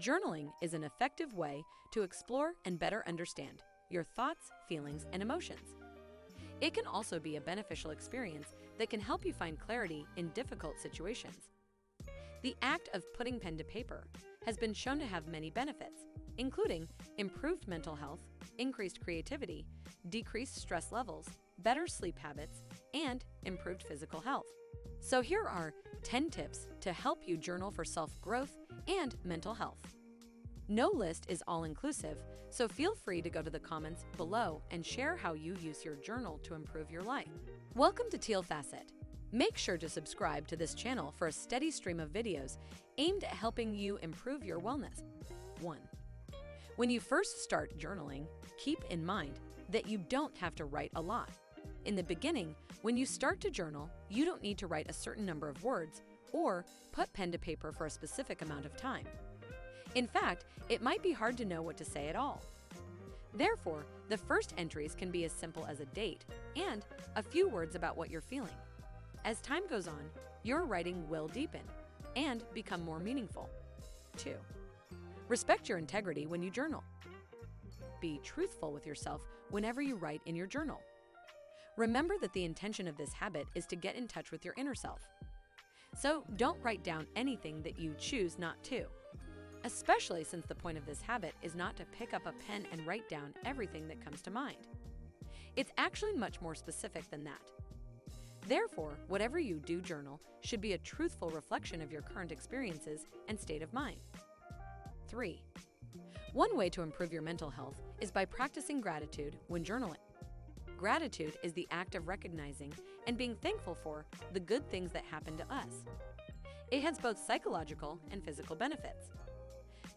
Journaling is an effective way to explore and better understand your thoughts, feelings, and emotions. It can also be a beneficial experience that can help you find clarity in difficult situations. The act of putting pen to paper has been shown to have many benefits, including improved mental health, increased creativity, decreased stress levels, better sleep habits, and improved physical health. So here are 10 tips to help you journal for self-growth and mental health. No list is all-inclusive, so feel free to go to the comments below and share how you use your journal to improve your life. Welcome to Teal Facet. Make sure to subscribe to this channel for a steady stream of videos aimed at helping you improve your wellness. 1. When you first start journaling, keep in mind that you don't have to write a lot. In the beginning, when you start to journal, you don't need to write a certain number of words or put pen to paper for a specific amount of time. In fact, it might be hard to know what to say at all. Therefore, the first entries can be as simple as a date and a few words about what you're feeling. As time goes on, your writing will deepen and become more meaningful. 2. Respect your integrity when you journal. Be truthful with yourself whenever you write in your journal. Remember that the intention of this habit is to get in touch with your inner self. So don't write down anything that you choose not to, especially since the point of this habit is not to pick up a pen and write down everything that comes to mind. It's actually much more specific than that. Therefore, whatever you do journal should be a truthful reflection of your current experiences and state of mind. 3. One way to improve your mental health is by practicing gratitude when journaling. Gratitude is the act of recognizing and being thankful for the good things that happen to us. It has both psychological and physical benefits.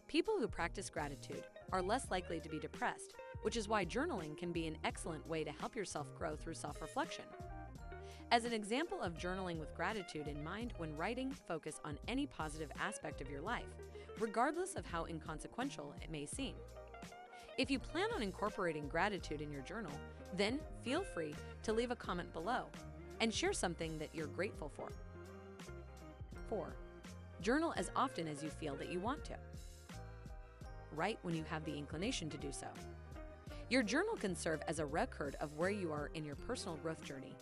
People who practice gratitude are less likely to be depressed, which is why journaling can be an excellent way to help yourself grow through self-reflection. As an example of journaling with gratitude in mind when writing, focus on any positive aspect of your life, regardless of how inconsequential it may seem. If you plan on incorporating gratitude in your journal, then feel free to leave a comment below and share something that you're grateful for. 4. Journal as often as you feel that you want to. Write when you have the inclination to do so. Your journal can serve as a record of where you are in your personal growth journey.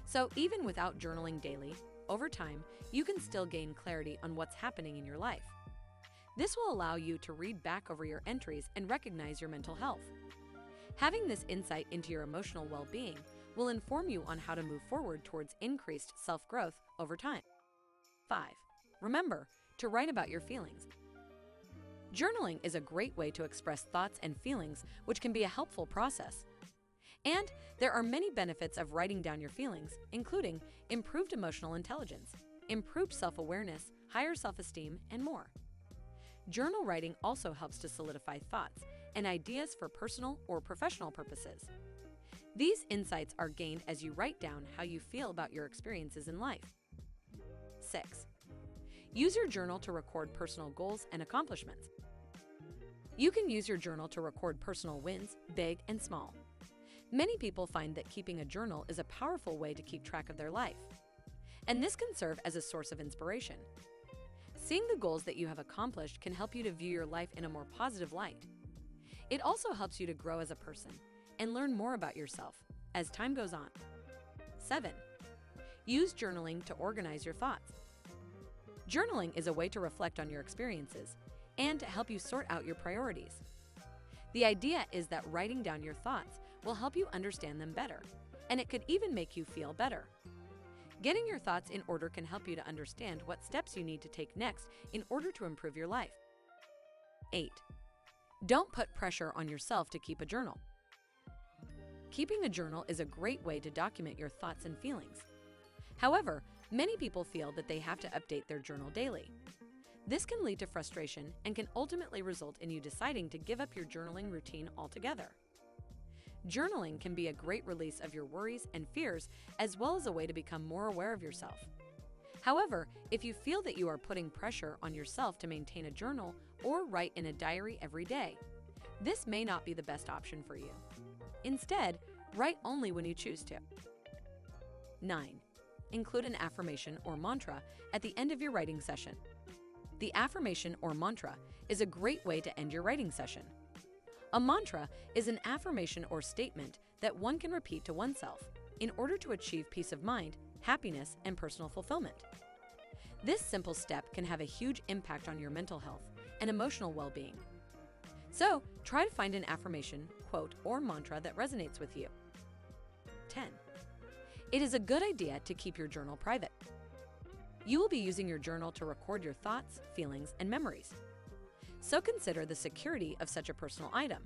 So even without journaling daily, over time, you can still gain clarity on what's happening in your life. This will allow you to read back over your entries and recognize your mental health. Having this insight into your emotional well-being will inform you on how to move forward towards increased self-growth over time. 5. Remember to write about your feelings. Journaling is a great way to express thoughts and feelings, which can be a helpful process. And there are many benefits of writing down your feelings, including improved emotional intelligence, improved self-awareness, higher self-esteem, and more. Journal writing also helps to solidify thoughts and ideas for personal or professional purposes. These insights are gained as you write down how you feel about your experiences in life. 6. Use your journal to record personal goals and accomplishments. You can use your journal to record personal wins, big and small. Many people find that keeping a journal is a powerful way to keep track of their life, and this can serve as a source of inspiration. Seeing the goals that you have accomplished can help you to view your life in a more positive light. It also helps you to grow as a person and learn more about yourself as time goes on. 7. Use journaling to organize your thoughts. Journaling is a way to reflect on your experiences and to help you sort out your priorities. The idea is that writing down your thoughts will help you understand them better, and it could even make you feel better. Getting your thoughts in order can help you to understand what steps you need to take next in order to improve your life. 8. Don't put pressure on yourself to keep a journal. Keeping a journal is a great way to document your thoughts and feelings. However, many people feel that they have to update their journal daily. This can lead to frustration and can ultimately result in you deciding to give up your journaling routine altogether. Journaling can be a great release of your worries and fears, as well as a way to become more aware of yourself. However, if you feel that you are putting pressure on yourself to maintain a journal or write in a diary every day, this may not be the best option for you. Instead, write only when you choose to. 9. Include an affirmation or mantra at the end of your writing session. The affirmation or mantra is a great way to end your writing session. A mantra is an affirmation or statement that one can repeat to oneself in order to achieve peace of mind, happiness, and personal fulfillment. This simple step can have a huge impact on your mental health and emotional well-being. So, try to find an affirmation, quote, or mantra that resonates with you. 10. It is a good idea to keep your journal private. You will be using your journal to record your thoughts, feelings, and memories. So consider the security of such a personal item.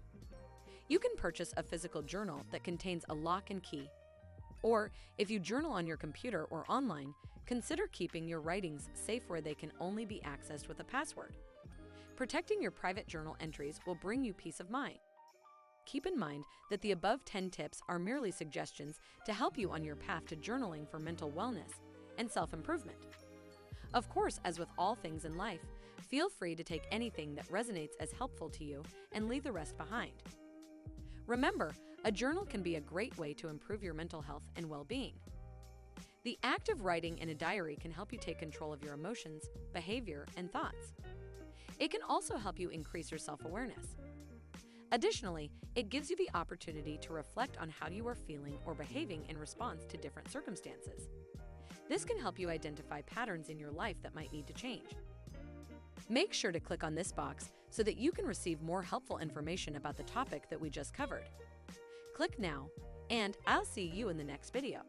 You can purchase a physical journal that contains a lock and key. Or, if you journal on your computer or online, consider keeping your writings safe where they can only be accessed with a password. Protecting your private journal entries will bring you peace of mind. Keep in mind that the above 10 tips are merely suggestions to help you on your path to journaling for mental wellness and self-improvement. Of course, as with all things in life, feel free to take anything that resonates as helpful to you and leave the rest behind. Remember, a journal can be a great way to improve your mental health and well-being. The act of writing in a diary can help you take control of your emotions, behavior, and thoughts. It can also help you increase your self-awareness. Additionally, it gives you the opportunity to reflect on how you are feeling or behaving in response to different circumstances. This can help you identify patterns in your life that might need to change. Make sure to click on this box so that you can receive more helpful information about the topic that we just covered. Click now, and I'll see you in the next video.